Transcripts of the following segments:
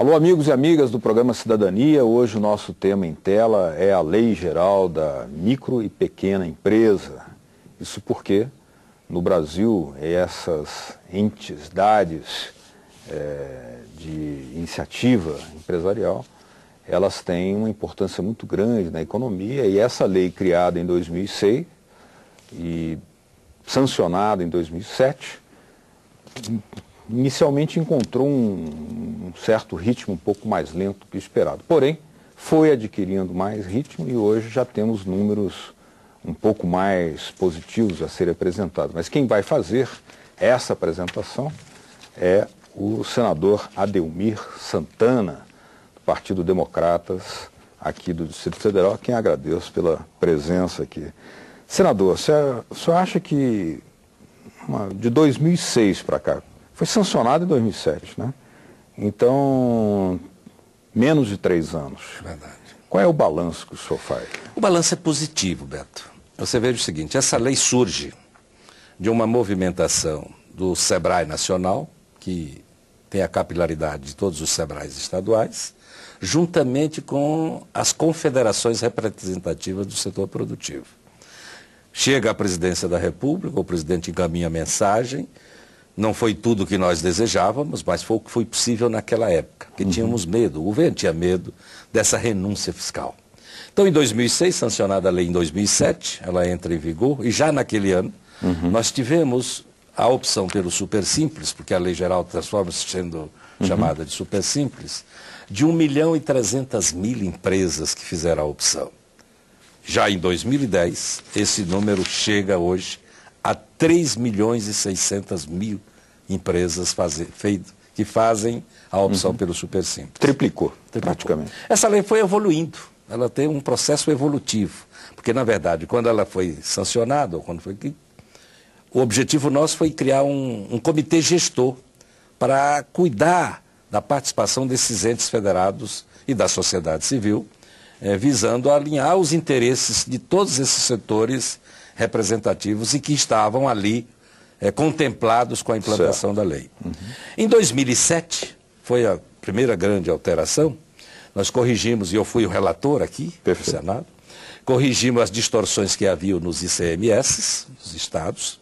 Alô, amigos e amigas do programa Cidadania. Hoje o nosso tema em tela é a Lei Geral da Micro e Pequena Empresa. Isso porque, no Brasil, essas entidades de iniciativa empresarial, elas têm uma importância muito grande na economia, e essa lei criada em 2006 e sancionada em 2007, inicialmente encontrou um certo ritmo um pouco mais lento do que esperado. Porém, foi adquirindo mais ritmo e hoje já temos números um pouco mais positivos a serem apresentados. Mas quem vai fazer essa apresentação é o senador Adelmir Santana, do Partido Democratas, aqui do Distrito Federal, a quem agradeço pela presença aqui. Senador, o senhor acha que de 2006 para cá, foi sancionado em 2007, né? Então, menos de 3 anos. Verdade. Qual é o balanço que o senhor faz? O balanço é positivo, Beto. Você veja o seguinte, essa lei surge de uma movimentação do SEBRAE Nacional, que tem a capilaridade de todos os SEBRAEs estaduais, juntamente com as confederações representativas do setor produtivo. Chega à presidência da República, o presidente encaminha a mensagem. Não foi tudo o que nós desejávamos, mas foi o que foi possível naquela época, porque tínhamos medo, o governo tinha medo dessa renúncia fiscal. Então, em 2006, sancionada a lei em 2007, ela entra em vigor, e já naquele ano, nós tivemos a opção pelo Super Simples, porque a lei geral transforma-se sendo chamada de Super Simples, de 1.300.000 empresas que fizeram a opção. Já em 2010, esse número chega hoje a 3.600.000 empresas que fazem a opção pelo Super Simples. Triplicou, praticamente. Essa lei foi evoluindo, ela tem um processo evolutivo, porque na verdade, quando ela foi sancionada, ou quando foi, o objetivo nosso foi criar um comitê gestor para cuidar da participação desses entes federados e da sociedade civil, visando alinhar os interesses de todos esses setores representativos e que estavam ali contemplados com a implantação da lei. Em 2007, foi a primeira grande alteração, nós corrigimos, e eu fui o relator aqui no Senado, corrigimos as distorções que havia nos ICMS, dos estados,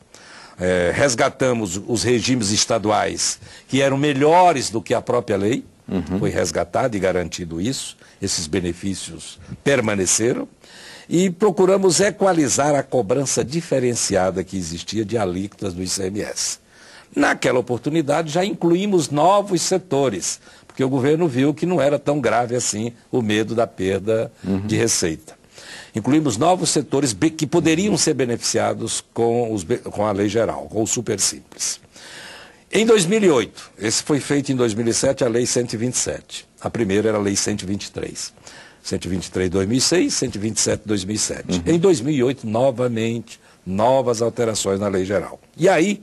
resgatamos os regimes estaduais que eram melhores do que a própria lei, foi resgatado e garantido isso, esses benefícios permaneceram, e procuramos equalizar a cobrança diferenciada que existia de alíquotas do ICMS. Naquela oportunidade já incluímos novos setores, porque o governo viu que não era tão grave assim o medo da perda de receita. Incluímos novos setores que poderiam ser beneficiados com a lei geral, com o Super Simples. Em 2008, esse foi feito em 2007, a lei 127. A primeira era a lei 123. 123 2006, 127 2007. Em 2008, novamente, novas alterações na lei geral. E aí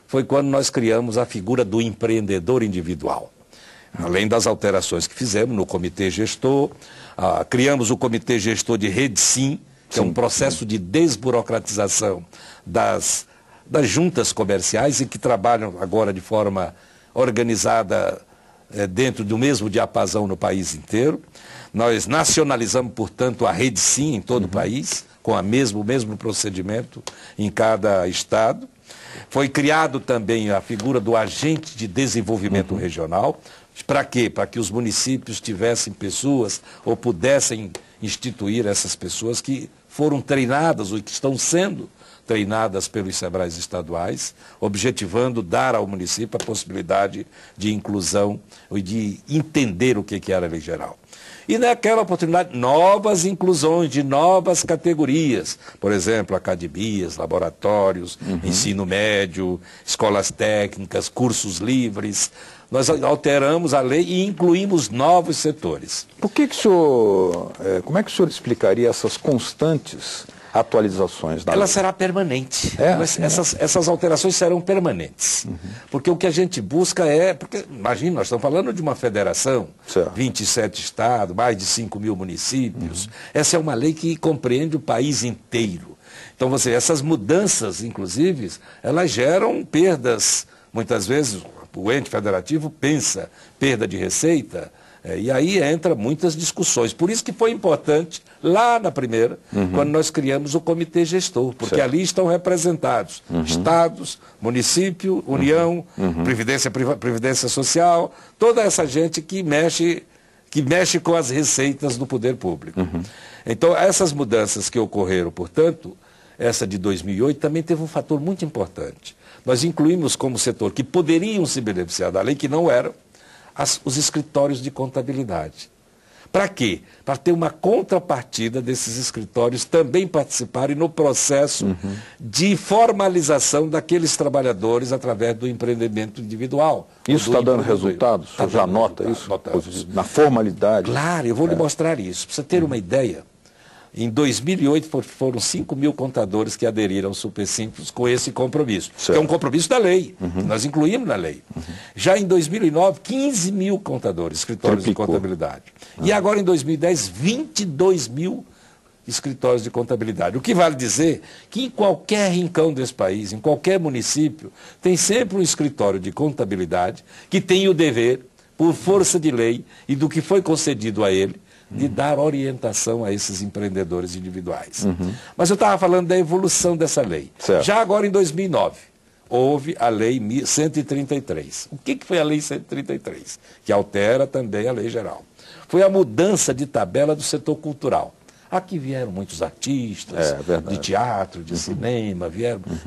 foi quando nós criamos a figura do empreendedor individual. Além das alterações que fizemos no comitê gestor, criamos o comitê gestor de Rede Sim, que é um processo de desburocratização das juntas comerciais e que trabalham agora de forma organizada dentro do mesmo diapasão no país inteiro. Nós nacionalizamos, portanto, a Rede Sim em todo o país, com o mesmo procedimento em cada estado. Foi criado também a figura do agente de desenvolvimento regional. Para quê? Para que os municípios tivessem pessoas ou pudessem instituir essas pessoas que foram treinadas ou que estão sendo treinadas pelos SEBRAEs estaduais, objetivando dar ao município a possibilidade de inclusão e de entender o que era a lei geral. E naquela oportunidade, novas inclusões de novas categorias, por exemplo, academias, laboratórios, ensino médio, escolas técnicas, cursos livres. Nós alteramos a lei e incluímos novos setores. Como é que o senhor explicaria essas constantes atualizações da lei? Ela será permanente. Essas alterações serão permanentes. Porque o que a gente busca porque, imagina, nós estamos falando de uma federação, 27 estados, mais de 5.000 municípios. Essa é uma lei que compreende o país inteiro. Então, essas mudanças, inclusive, elas geram perdas, muitas vezes, o ente federativo pensa perda de receita, e aí entra muitas discussões. Por isso que foi importante, lá na primeira, quando nós criamos o comitê gestor, porque ali estão representados estados, município, União, Previdência Social, toda essa gente que mexe com as receitas do poder público. Então, essas mudanças que ocorreram, portanto, essa de 2008 também teve um fator muito importante. Nós incluímos como setor que poderiam se beneficiar da lei, que não eram, os escritórios de contabilidade. Para quê? Para ter uma contrapartida desses escritórios também participarem no processo de formalização daqueles trabalhadores através do empreendimento individual. Isso está dando resultados? Você já nota isso? Na formalidade? Claro, eu vou lhe mostrar isso. Para você ter uma ideia, em 2008 foram 5 mil contadores que aderiram ao Supersimples com esse compromisso. Que é um compromisso da lei, que nós incluímos na lei. Já em 2009, 15 mil contadores, escritórios de contabilidade. E agora em 2010, 22 mil escritórios de contabilidade. O que vale dizer que em qualquer rincão desse país, em qualquer município, tem sempre um escritório de contabilidade que tem o dever, por força de lei e do que foi concedido a ele, de dar orientação a esses empreendedores individuais. Mas eu estava falando da evolução dessa lei. Certo. Já agora em 2009, houve a Lei 133. O que foi a Lei 133? Que altera também a Lei Geral. Foi a mudança de tabela do setor cultural. Aqui vieram muitos artistas de teatro, de cinema,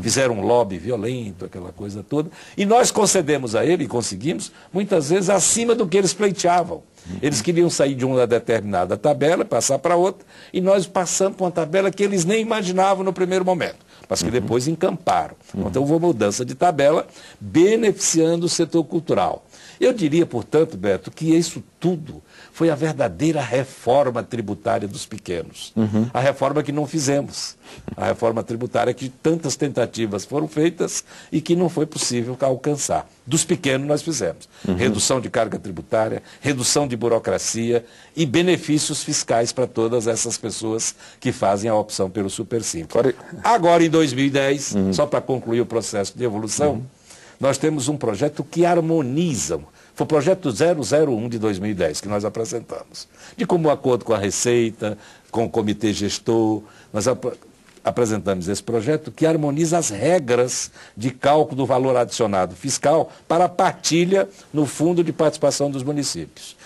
fizeram um lobby violento, aquela coisa toda. E nós concedemos a ele, e conseguimos, muitas vezes acima do que eles pleiteavam. Eles queriam sair de uma determinada tabela, passar para outra, e nós passamos para uma tabela que eles nem imaginavam no primeiro momento, mas que depois encamparam. Então houve uma mudança de tabela, beneficiando o setor cultural. Eu diria, portanto, Beto, que isso tudo foi a verdadeira reforma tributária dos pequenos. A reforma que não fizemos. A reforma tributária que tantas tentativas foram feitas e que não foi possível alcançar. Dos pequenos nós fizemos. Redução de carga tributária, redução de burocracia e benefícios fiscais para todas essas pessoas que fazem a opção pelo Supersimples. Agora, em 2010, só para concluir o processo de evolução, nós temos um projeto que harmoniza. Foi o projeto 001 de 2010 que nós apresentamos. De comum acordo com a Receita, com o Comitê Gestor, nós apresentamos esse projeto que harmoniza as regras de cálculo do valor adicionado fiscal para a partilha no Fundo de Participação dos Municípios.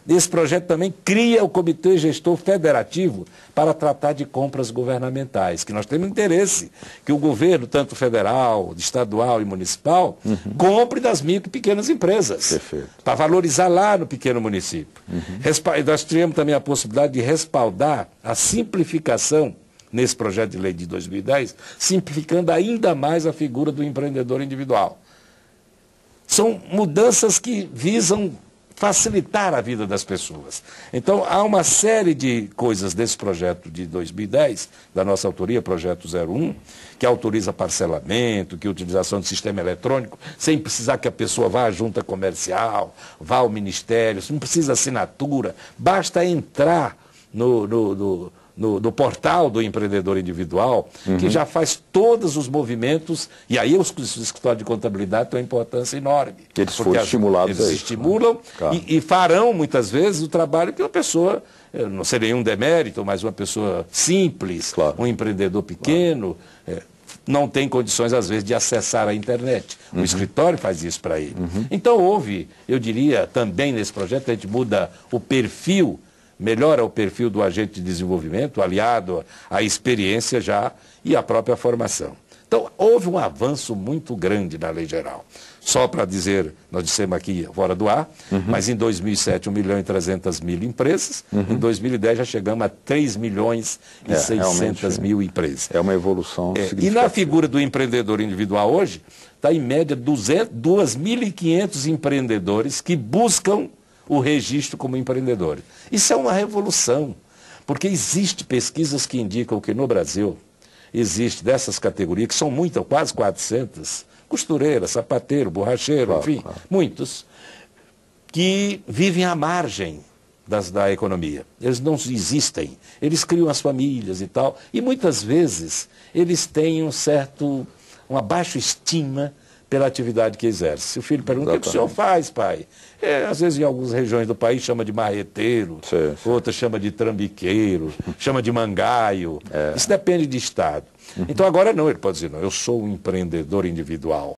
Esse projeto também cria o Comitê Gestor Federativo para tratar de compras governamentais, que nós temos interesse que o governo, tanto federal, estadual e municipal, compre das micro e pequenas empresas, para valorizar lá no pequeno município. Nós tivemos também a possibilidade de respaldar a simplificação nesse projeto de lei de 2010, simplificando ainda mais a figura do empreendedor individual. São mudanças que visam facilitar a vida das pessoas. Então, há uma série de coisas desse projeto de 2010, da nossa autoria, projeto 01, que autoriza parcelamento, que utilização de sistema eletrônico, sem precisar que a pessoa vá à junta comercial, vá ao ministério, não precisa assinatura, basta entrar no portal do empreendedor individual, que já faz todos os movimentos, e aí os escritórios de contabilidade têm uma importância enorme. Eles foram estimulados. Eles estimulam e farão, muitas vezes, o trabalho que uma pessoa, não seria um demérito, mas uma pessoa simples, um empreendedor pequeno, não tem condições, às vezes, de acessar a internet. O escritório faz isso para ele. Então, houve, eu diria, também nesse projeto, a gente muda o perfil, melhora o perfil do agente de desenvolvimento, aliado à experiência já e à própria formação. Então, houve um avanço muito grande na lei geral. Só para dizer, nós dissemos aqui fora do ar, mas em 2007, 1.300.000 empresas, em 2010 já chegamos a 3.600.000 empresas. É uma evolução significativa. E na figura do empreendedor individual hoje, está em média 2.500 empreendedores que buscam o registro como empreendedor. Isso é uma revolução, porque existem pesquisas que indicam que no Brasil existe dessas categorias, que são muitas, quase 400, costureira, sapateiro, borracheiro, enfim, muitos, que vivem à margem da economia. Eles não existem, eles criam as famílias e tal, e muitas vezes eles têm uma baixa estima pela atividade que exerce. Se o filho pergunta, o que o senhor faz, pai? Às vezes em algumas regiões do país chama de marreteiro, outras chama de trambiqueiro, chama de mangaio. Isso depende de estado. Então agora não, ele pode dizer, não, eu sou um empreendedor individual.